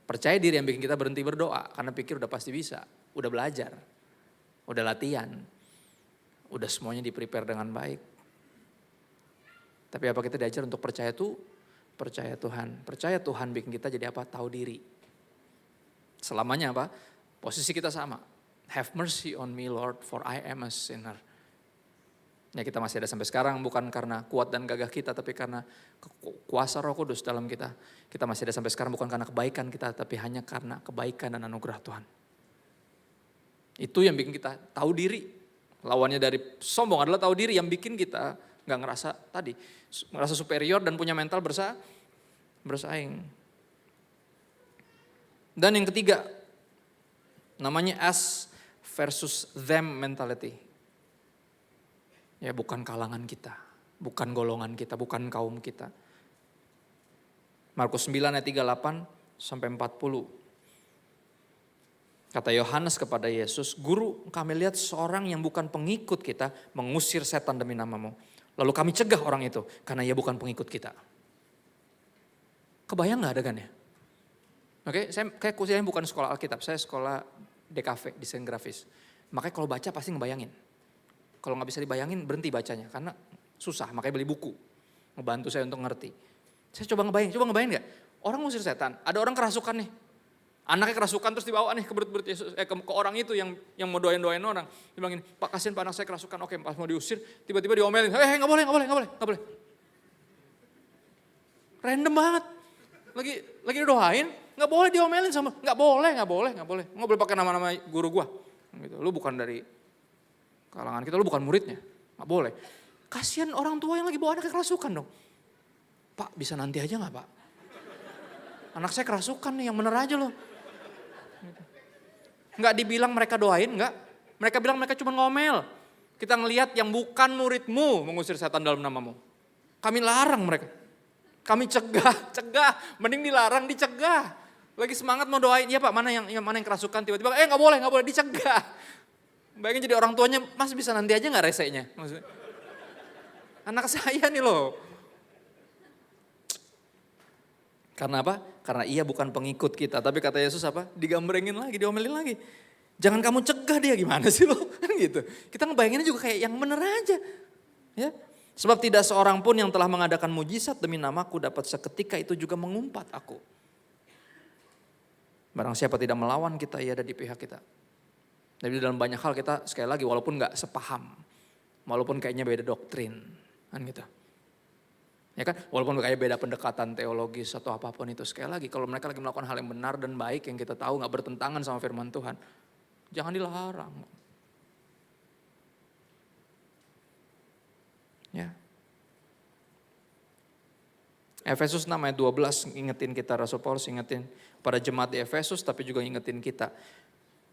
Percaya diri yang bikin kita berhenti berdoa karena pikir udah pasti bisa, udah belajar, udah latihan, udah semuanya di-prepare dengan baik. Tapi apa kita diajar untuk percaya Tuhan. Percaya Tuhan bikin kita jadi apa? Tahu diri. Selamanya apa? Posisi kita sama. Have mercy on me Lord, for I am a sinner. Ya kita masih ada sampai sekarang bukan karena kuat dan gagah kita, tapi karena kuasa Roh Kudus dalam kita. Kita masih ada sampai sekarang bukan karena kebaikan kita, tapi hanya karena kebaikan dan anugerah Tuhan. Itu yang bikin kita tahu diri. Lawannya dari sombong adalah tahu diri, yang bikin kita nggak ngerasa superior dan punya mental bersaing. Dan yang ketiga, namanya us versus them mentality. Ya, bukan kalangan kita, bukan golongan kita, bukan kaum kita. Markus 9 ayat 38 sampai 40. Kata Yohanes kepada Yesus, "Guru, kami lihat seorang yang bukan pengikut kita mengusir setan demi namamu. Lalu kami cegah orang itu karena ia bukan pengikut kita." Kebayang gak adegannya? Oke, saya kuliahnya bukan sekolah Alkitab, saya sekolah DKV, desain grafis. Makanya kalau baca pasti ngebayangin. Kalau gak bisa dibayangin berhenti bacanya karena susah, makanya beli buku. Ngebantu saya untuk ngerti. Saya coba ngebayang gak? Orang ngusir setan, ada orang kerasukan nih. Anaknya kerasukan terus dibawa nih ke Yesus, ke orang itu yang mau doain orang. Dia bilang gini, "Pak, kasihan Pak, anak saya kerasukan." Oke, pas mau diusir, tiba-tiba diomelin. Gak boleh. Random banget. Lagi doain, gak boleh diomelin sama, gak boleh. Gak boleh pakai nama-nama guru gua. Gitu. Lu bukan dari kalangan kita, lu bukan muridnya. Gak boleh. Kasihan orang tua yang lagi bawa anaknya kerasukan dong. "Pak, bisa nanti aja gak Pak? Anak saya kerasukan nih, yang bener aja loh." Nggak dibilang mereka doain, nggak. Mereka bilang mereka cuma ngomel. Kita ngelihat yang bukan muridmu mengusir setan dalam namamu. Kami larang mereka. Kami cegah. Mending dilarang, dicegah. Lagi semangat mau doain, "Iya Pak, mana yang kerasukan?" Tiba-tiba, nggak boleh, dicegah. Bayangin jadi orang tuanya, "Mas bisa nanti aja nggak resenya?" Maksudnya, anak saya nih loh. Karena apa? Karena ia bukan pengikut kita. Tapi kata Yesus apa? Digambrengin lagi, diomelin lagi. "Jangan kamu cegah dia, gimana sih lo?" Kan gitu. Kita ngebayanginnya juga kayak yang bener aja. Ya. Sebab tidak seorang pun yang telah mengadakan mujizat demi namaku dapat seketika itu juga mengumpat aku. Barang siapa tidak melawan kita, ia ada di pihak kita. Jadi dalam banyak hal kita sekali lagi walaupun gak sepaham. Walaupun kayaknya beda doktrin. Kan gitu. Ya kan, walaupun kayak beda pendekatan teologis atau apapun itu, sekali lagi kalau mereka lagi melakukan hal yang benar dan baik yang kita tahu gak bertentangan sama firman Tuhan, jangan dilarang. Ya. Efesus 6 ayat 12 ingetin kita, Rasul Paulus ingetin pada jemaat di Efesus tapi juga ingetin kita.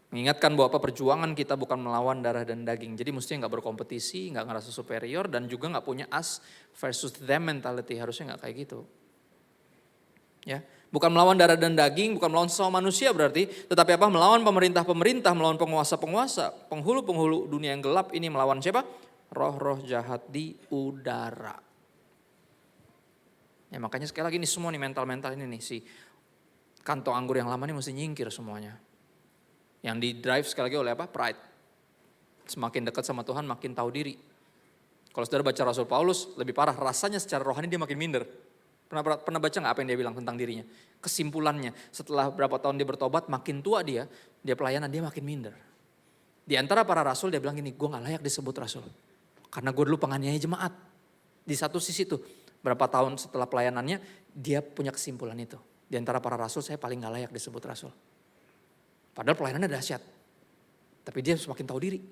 Mengingatkan bahwa perjuangan kita bukan melawan darah dan daging. Jadi mestinya gak berkompetisi, gak ngerasa superior dan juga gak punya us versus them mentality. Harusnya gak kayak gitu. Ya, bukan melawan darah dan daging, bukan melawan sesama manusia berarti. Tetapi apa? Melawan pemerintah-pemerintah, melawan penguasa-penguasa, penghulu-penghulu dunia yang gelap ini melawan siapa? Roh-roh jahat di udara. Ya makanya sekali lagi ini semua nih mental-mental ini nih. Si kantong anggur yang lama nih mesti nyingkir semuanya. Yang di drive sekali lagi oleh apa? Pride. Semakin dekat sama Tuhan makin tahu diri. Kalau saudara baca Rasul Paulus lebih parah, rasanya secara rohani dia makin minder. Pernah baca gak apa yang dia bilang tentang dirinya? Kesimpulannya setelah berapa tahun dia bertobat makin tua dia pelayanan dia makin minder. Di antara para rasul dia bilang gini, "Gue gak layak disebut rasul. Karena gue dulu penganiaya jemaat." Di satu sisi tuh berapa tahun setelah pelayanannya dia punya kesimpulan itu. Di antara para rasul saya paling gak layak disebut rasul. Padahal pelayanannya dahsyat. Tapi dia semakin tahu diri.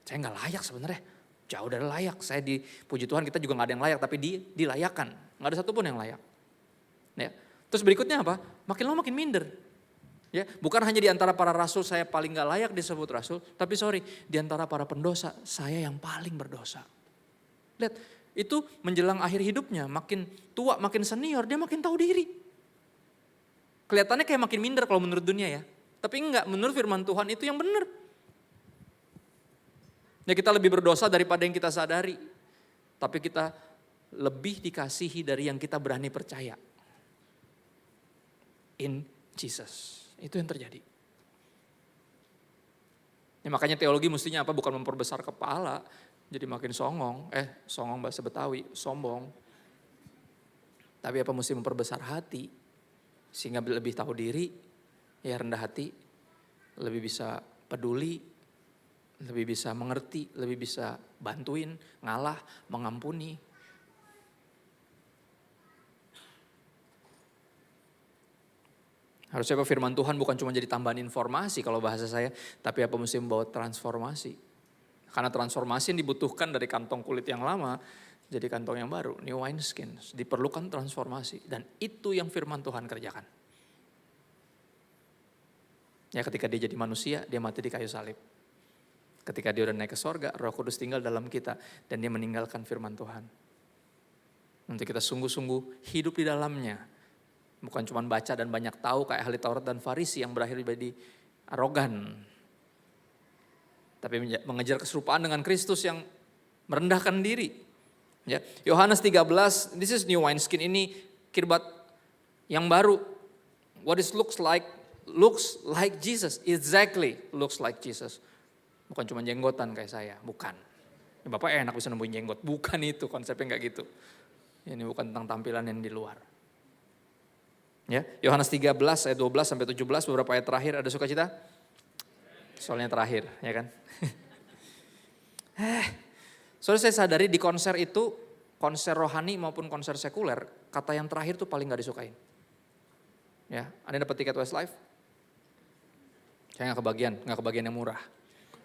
Saya gak layak sebenarnya. Jauh dari layak. Saya di puji Tuhan kita juga gak ada yang layak. Tapi dilayakan. Gak ada satupun yang layak. Ya. Terus berikutnya apa? Makin lama makin minder. Ya, bukan hanya di antara para rasul saya paling gak layak disebut rasul. Tapi di antara para pendosa saya yang paling berdosa. Lihat, itu menjelang akhir hidupnya. Makin tua, makin senior dia makin tahu diri. Kelihatannya kayak makin minder kalau menurut dunia ya. Tapi enggak, menurut firman Tuhan itu yang benar. Ya kita lebih berdosa daripada yang kita sadari. Tapi kita lebih dikasihi dari yang kita berani percaya. In Jesus. Itu yang terjadi. Ya makanya teologi mestinya apa? Bukan memperbesar kepala. Jadi makin songong. Songong bahasa Betawi, sombong. Tapi apa mesti memperbesar hati. Sehingga lebih tahu diri. Ya rendah hati, lebih bisa peduli, lebih bisa mengerti, lebih bisa bantuin, ngalah, mengampuni. Harusnya apa, firman Tuhan bukan cuma jadi tambahan informasi kalau bahasa saya, tapi apa mesti membawa transformasi. Karena transformasi yang dibutuhkan dari kantong kulit yang lama jadi kantong yang baru, new wine skins. Diperlukan transformasi dan itu yang firman Tuhan kerjakan. Ya ketika dia jadi manusia, dia mati di kayu salib. Ketika dia udah naik ke sorga, Roh Kudus tinggal dalam kita dan dia meninggalkan firman Tuhan. Nanti kita sungguh-sungguh hidup di dalamnya. Bukan cuma baca dan banyak tahu kayak ahli Taurat dan Farisi yang berakhir menjadi arogan. Tapi mengejar keserupaan dengan Kristus yang merendahkan diri. Ya, Yohanes 13, this is new wineskin, ini kirbat yang baru. What it looks like Jesus, exactly looks like Jesus. Bukan cuma jenggotan kayak saya, bukan. Ya, Bapak enak bisa nemuin jenggot, bukan itu konsepnya nggak gitu. Ini bukan tentang tampilan yang di luar. Ya, Yohanes 13 ayat 12 sampai 17 beberapa ayat terakhir, ada sukacita? Soalnya terakhir, ya kan? Soalnya saya sadari di konser itu, konser rohani maupun konser sekuler, kata yang terakhir tuh paling gak disukain. Ya, Anda dapat tiket Westlife? Saya gak kebagian yang murah.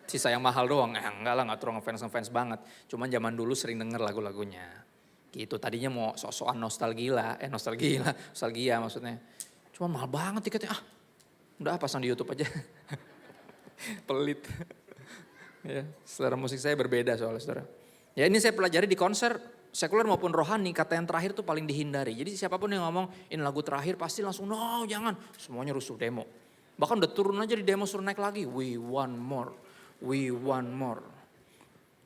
Sisa yang mahal doang, enggak lah, gak terus ngefans banget. Cuman zaman dulu sering denger lagu-lagunya. Gitu, tadinya mau sok-sokan nostalgia maksudnya. Cuma mahal banget tiketnya, udah pasang di YouTube aja. Pelit. Ya, selera musik saya berbeda soalnya saudara. Ya ini saya pelajari di konser sekuler maupun rohani, kata yang terakhir tuh paling dihindari. Jadi siapapun yang ngomong ini lagu terakhir pasti langsung no jangan. Semuanya rusuh demo. Bahkan udah turun aja di demo suruh naik lagi. We want more.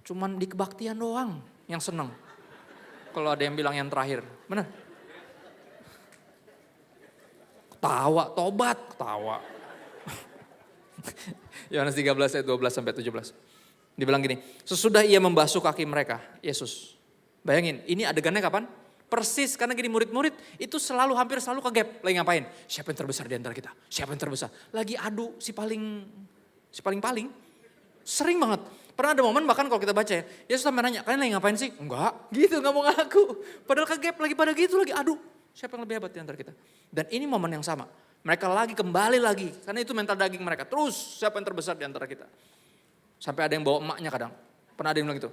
Cuman di kebaktian doang yang seneng. Kalau ada yang bilang yang terakhir, bener? Ketawa. Yohanes 13 ayat 12 sampai 17. Dibilang gini, sesudah ia membasuh kaki mereka, Yesus. Bayangin, ini adegannya kapan? Persis, karena gini murid-murid itu hampir selalu ke gap. Lagi ngapain? Siapa yang terbesar di antara kita? Siapa yang terbesar? Lagi adu si paling. Sering banget. Pernah ada momen bahkan kalau kita baca ya, Yesus sampai nanya, kalian lagi ngapain sih? Enggak, gitu gak mau ngaku. Padahal ke gap lagi pada gitu, lagi adu. Siapa yang lebih hebat di antara kita? Dan ini momen yang sama. Mereka kembali lagi, karena itu mental daging mereka. Terus siapa yang terbesar di antara kita? Sampai ada yang bawa emaknya kadang. Pernah ada yang bilang gitu.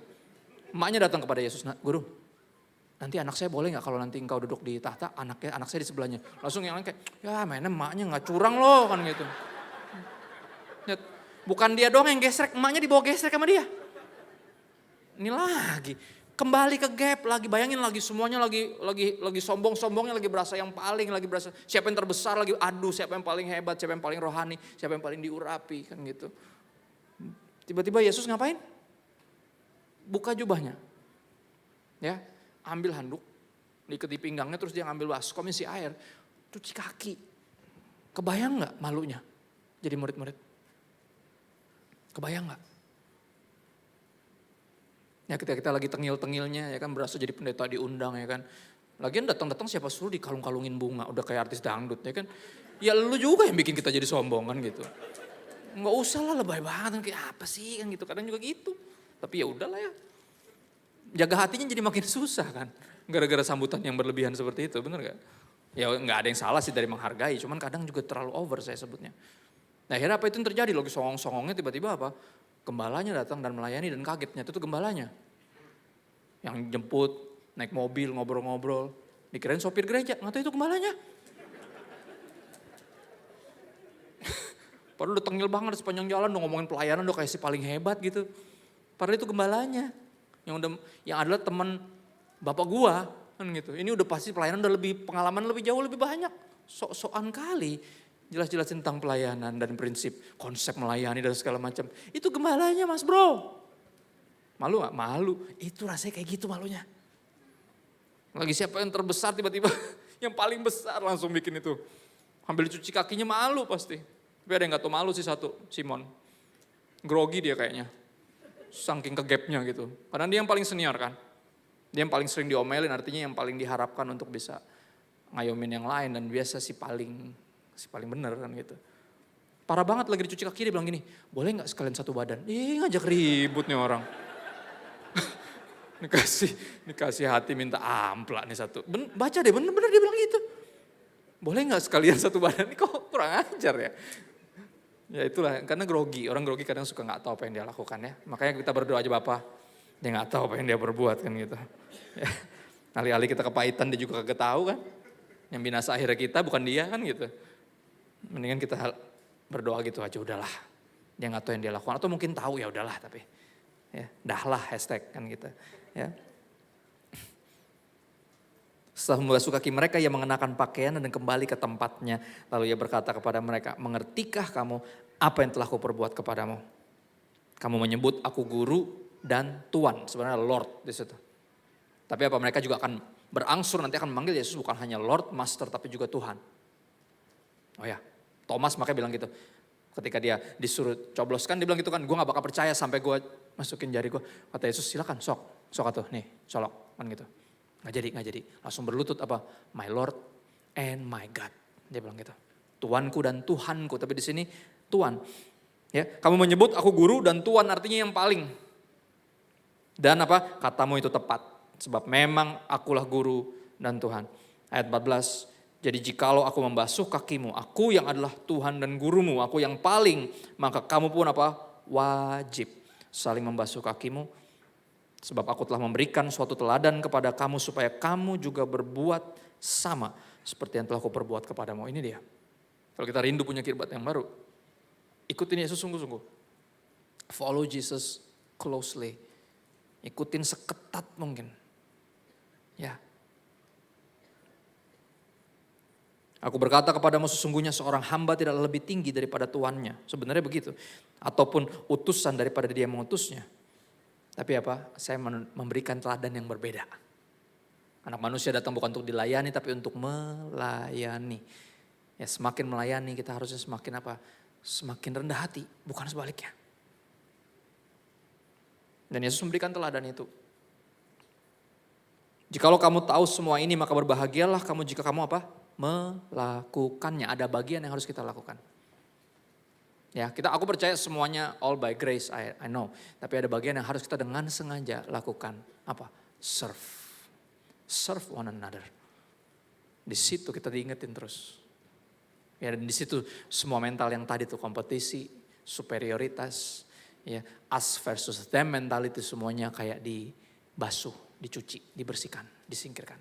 Emaknya datang kepada Yesus, nah, guru, nanti anak saya boleh gak kalau nanti engkau duduk di tahta, anak saya di sebelahnya. Langsung yang lain kayak, ya mainnya emaknya gak curang loh kan gitu. Bukan dia doang yang gesrek, emaknya dibawa gesrek sama dia. Ini lagi, kembali ke gap lagi, bayangin lagi semuanya lagi sombongnya lagi berasa yang paling, lagi berasa siapa yang terbesar lagi, aduh siapa yang paling hebat, siapa yang paling rohani, siapa yang paling diurapi kan gitu. Tiba-tiba Yesus ngapain? Buka jubahnya. Ya, ambil handuk, diiketi pinggangnya terus dia ngambil baskom isi air, cuci kaki. Kebayang gak malunya jadi murid-murid? Kebayang gak? Ya kita lagi tengil-tengilnya ya kan, berasa jadi pendeta diundang ya kan. Lagian datang-datang siapa suruh dikalung-kalungin bunga, udah kayak artis dangdut ya kan. Ya lu juga yang bikin kita jadi sombong kan gitu. Nggak usah lah, lebay banget kan, kayak apa sih kan gitu, kadang juga gitu. Tapi ya udahlah ya. Jaga hatinya jadi makin susah kan. Gara-gara sambutan yang berlebihan seperti itu, bener gak? Ya nggak ada yang salah sih dari menghargai, cuman kadang juga terlalu over saya sebutnya. Nah akhirnya apa itu yang terjadi? Lagi songong-songongnya tiba-tiba apa? Gembalanya datang dan melayani dan kagetnya itu tuh gembalanya. Yang jemput, naik mobil, ngobrol-ngobrol. Dikirain sopir gereja, nggak tahu itu gembalanya. Padahal udah tengil banget sepanjang jalan, udah ngomongin pelayanan, udah kayak si paling hebat gitu. Padahal itu gembalanya. Yang adalah teman bapak gua kan gitu. Ini udah pasti pelayanan udah lebih, pengalaman lebih jauh lebih banyak. Sok-sokan kali. Jelas-jelas tentang pelayanan dan prinsip, konsep melayani dan segala macam. Itu gembalanya mas bro. Malu gak? Malu. Itu rasanya kayak gitu malunya. Lagi siapa yang terbesar tiba-tiba yang paling besar langsung bikin itu. Ambil cuci kakinya malu pasti. Tapi ada yang gak tau malu sih satu, Simon. Grogi dia kayaknya. Saking ke gapnya gitu. Padahal dia yang paling senior kan. Dia yang paling sering diomelin, artinya yang paling diharapkan untuk bisa ngayomin yang lain. Dan biasa si paling bener kan gitu. Parah banget lagi dicuci kaki dia bilang gini, boleh gak sekalian satu badan? Ngajak ribut nih orang. Dikasih hati minta ampla nih satu. Baca deh bener-bener dia bilang gitu. Boleh gak sekalian satu badan? Ini kok kurang ajar ya. Ya itulah, karena grogi. Orang grogi kadang suka gak tahu apa yang dia lakukan ya. Makanya kita berdoa aja Bapa, dia gak tahu apa yang dia berbuat kan gitu. Ya. Alih-alih kita kepahitan dia juga kagak tahu kan. Yang binasa akhirnya kita bukan dia kan gitu. Mendingan kita berdoa gitu aja, udahlah. Dia gak tahu yang dia lakukan, atau mungkin tahu ya udahlah tapi. Ya, dahlah hashtag kan gitu. Ya. Setelah membasuh kaki mereka, ia mengenakan pakaian dan kembali ke tempatnya. Lalu ia berkata kepada mereka, mengertikah kamu apa yang telah kuperbuat kepadamu? Kamu menyebut aku guru dan Tuhan, sebenarnya Lord di situ. Tapi apa mereka juga akan berangsur nanti akan memanggil Yesus bukan hanya Lord, Master, tapi juga Tuhan. Oh ya, Thomas makanya bilang gitu. Ketika dia disuruh cobloskan, dia bilang gitu kan, gue gak bakal percaya sampai gue masukin jari gue. Kata Yesus, silakan sok atuh, nih colok kan gitu. Gak jadi. Langsung berlutut apa? My Lord and my God. Dia bilang gitu. Tuanku dan Tuhanku. Tapi di sini Tuhan. Ya, kamu menyebut aku guru dan Tuhan artinya yang paling. Dan apa? Katamu itu tepat. Sebab memang akulah guru dan Tuhan. Ayat 14. Jadi jikalau aku membasuh kakimu, aku yang adalah Tuhan dan gurumu, aku yang paling, maka kamu pun apa? Wajib saling membasuh kakimu. Sebab aku telah memberikan suatu teladan kepada kamu supaya kamu juga berbuat sama seperti yang telah aku perbuat kepadamu. Ini dia. Kalau kita rindu punya kirbat yang baru, ikutin Yesus sungguh-sungguh. Follow Jesus closely. Ikutin seketat mungkin. Ya. Aku berkata kepadamu sesungguhnya seorang hamba tidak lebih tinggi daripada tuannya. Sebenarnya begitu. Ataupun utusan daripada dia yang mengutusnya. Tapi apa? Saya memberikan teladan yang berbeda. Anak manusia datang bukan untuk dilayani tapi untuk melayani. Ya semakin melayani kita harusnya semakin apa? Semakin rendah hati, bukan sebaliknya. Dan Yesus memberikan teladan itu. Jikalau kamu tahu semua ini maka berbahagialah kamu jika kamu apa? Melakukannya. Ada bagian yang harus kita lakukan. Ya, aku percaya semuanya all by grace, I know. Tapi ada bagian yang harus kita dengan sengaja lakukan. Apa? Serve. Serve one another. Di situ kita diingetin terus. Ya, dan di situ semua mental yang tadi tuh kompetisi, superioritas, ya, us versus them mentality semuanya kayak dibasuh, dicuci, dibersihkan, disingkirkan.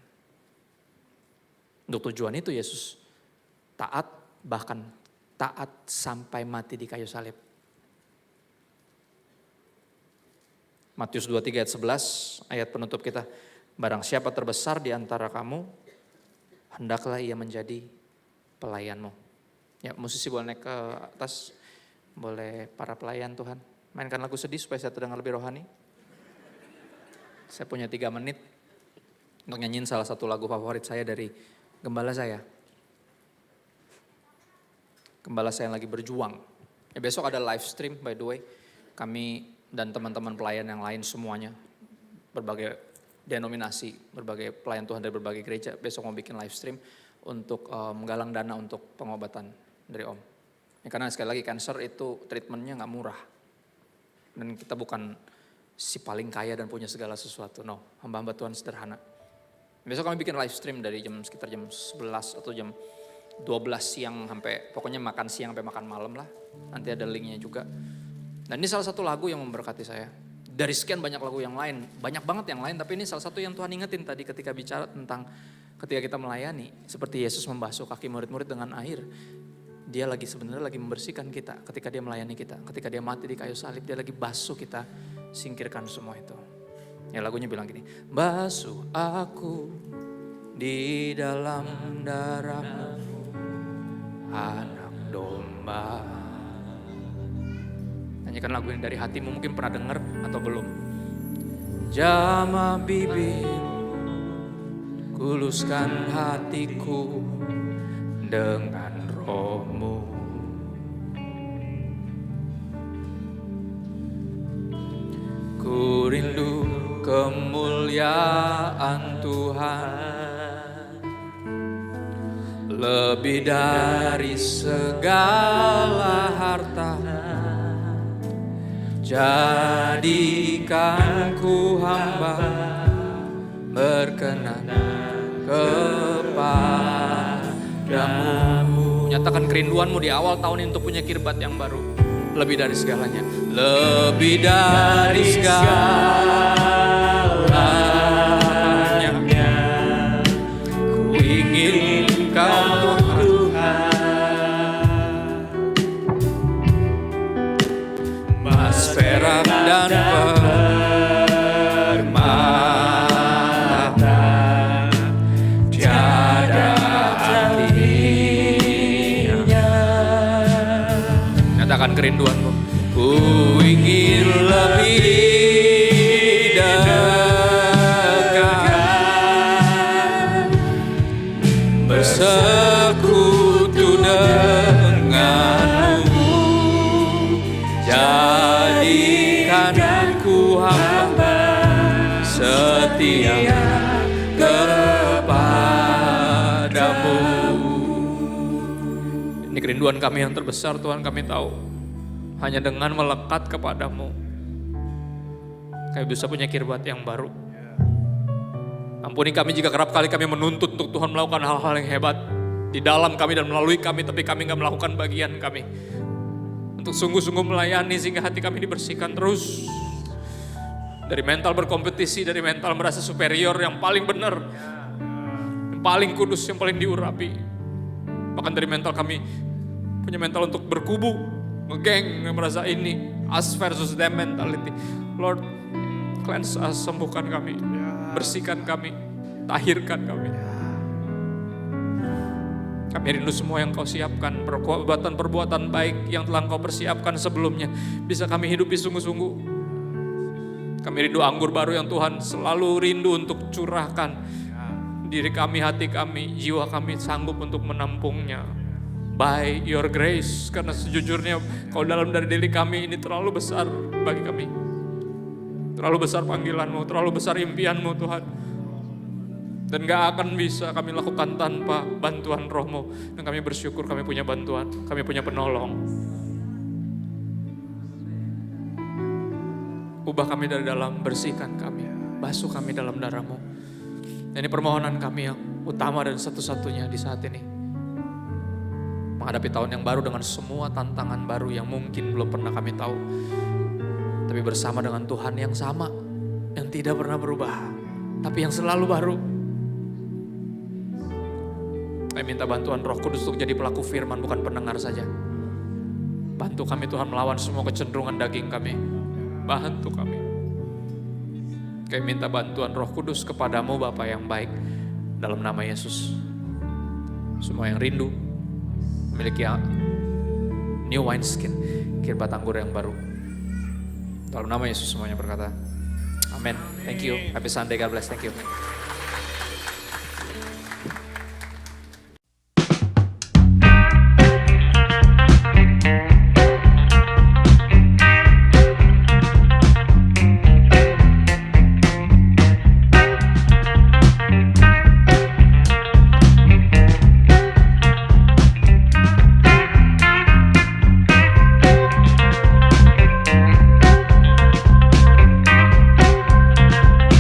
Untuk tujuan itu Yesus taat, bahkan taat sampai mati di kayu salib. Matius 23 ayat 11, ayat penutup kita. Barang siapa terbesar di antara kamu, hendaklah ia menjadi pelayanmu. Ya, musisi boleh naik ke atas, boleh para pelayan Tuhan. Mainkan lagu sedih supaya saya terdengar lebih rohani. Saya punya 3 menit untuk nyanyiin salah satu lagu favorit saya dari gembala saya. Gembala saya yang lagi berjuang. Ya, besok ada live stream by the way. Kami dan teman-teman pelayan yang lain semuanya. Berbagai denominasi, berbagai pelayan Tuhan dari berbagai gereja. Besok mau bikin live stream untuk menggalang dana untuk pengobatan dari Om. Ya, karena sekali lagi cancer itu treatmentnya gak murah. Dan kita bukan si paling kaya dan punya segala sesuatu. No, hamba-hamba Tuhan sederhana. Besok kami bikin live stream dari sekitar jam 11 atau jam 12 siang sampai pokoknya makan siang sampai makan malam lah. Nanti ada linknya juga. Dan ini salah satu lagu yang memberkati saya. Dari sekian banyak lagu yang lain, banyak banget yang lain. Tapi ini salah satu yang Tuhan ingetin tadi ketika bicara tentang ketika kita melayani. Seperti Yesus membasuh kaki murid-murid dengan air. Dia sebenarnya lagi membersihkan kita ketika dia melayani kita. Ketika dia mati di kayu salib, dia lagi basuh kita, singkirkan semua itu. Ya lagunya bilang gini, basuh aku di dalam darah-Mu, anak domba. Nyanyikan lagu ini dari hatimu, mungkin pernah dengar atau belum. Jamah bibir, kuluskan hatiku dengan Roh-Mu. Ku rindu kemuliaan Tuhan lebih dari segala harta. Jadikan ku hamba berkenan kepadamu. Nyatakan kerinduanmu di awal tahun ini untuk punya kirbat yang baru. Lebih dari segalanya. Lebih dari segalanya. Ku ingin Kau Tuhan. Mas perak dan permata tiada artinya. Nyatakan kerinduanmu. Ku ingin lebih dekat, bersekutu denganmu, jadikan ku hamba setia kepadamu. Ini kerinduan kami yang terbesar Tuhan, kami tahu. Hanya dengan melekat kepadamu, kami bisa punya kirbat yang baru. Ampuni kami jika kerap kali kami menuntut untuk Tuhan melakukan hal-hal yang hebat di dalam kami dan melalui kami, tapi kami gak melakukan bagian kami. Untuk sungguh-sungguh melayani sehingga hati kami dibersihkan terus. Dari mental berkompetisi, dari mental merasa superior yang paling benar, yang paling kudus, yang paling diurapi. Bahkan dari mental kami punya mental untuk berkubu, ngegeng, merasa ini us versus them mentality. Lord, cleanse us, sembuhkan kami, bersihkan kami, tahirkan kami. Kami rindu semua yang Kau siapkan, perbuatan-perbuatan baik yang telah Kau persiapkan sebelumnya, bisa kami hidupi sungguh-sungguh. Kami rindu anggur baru yang Tuhan selalu rindu untuk curahkan. Diri kami, hati kami, jiwa kami sanggup untuk menampungnya. By your grace, karena sejujurnya Kau dalam dari diri kami ini terlalu besar bagi kami. Terlalu besar panggilan-Mu, terlalu besar impian-Mu Tuhan. Dan gak akan bisa kami lakukan tanpa bantuan Roh-Mu. Dan kami bersyukur kami punya bantuan, kami punya penolong. Ubah kami dari dalam, bersihkan kami, basuh kami dalam darah-Mu. Ini permohonan kami yang utama dan satu-satunya di saat ini. Menghadapi tahun yang baru dengan semua tantangan baru yang mungkin belum pernah kami tahu. Tapi bersama dengan Tuhan yang sama, yang tidak pernah berubah, tapi yang selalu baru. Kami minta bantuan Roh Kudus untuk jadi pelaku firman, bukan pendengar saja. Bantu kami Tuhan melawan semua kecenderungan daging kami. Bantu kami. Kami minta bantuan Roh Kudus kepadamu Bapa yang baik. Dalam nama Yesus. Semua yang rindu memiliki new wine skin, kirbat anggur yang baru. Dalam nama Yesus semuanya berkata, amin. Thank you. Happy Sunday, God bless. Thank you.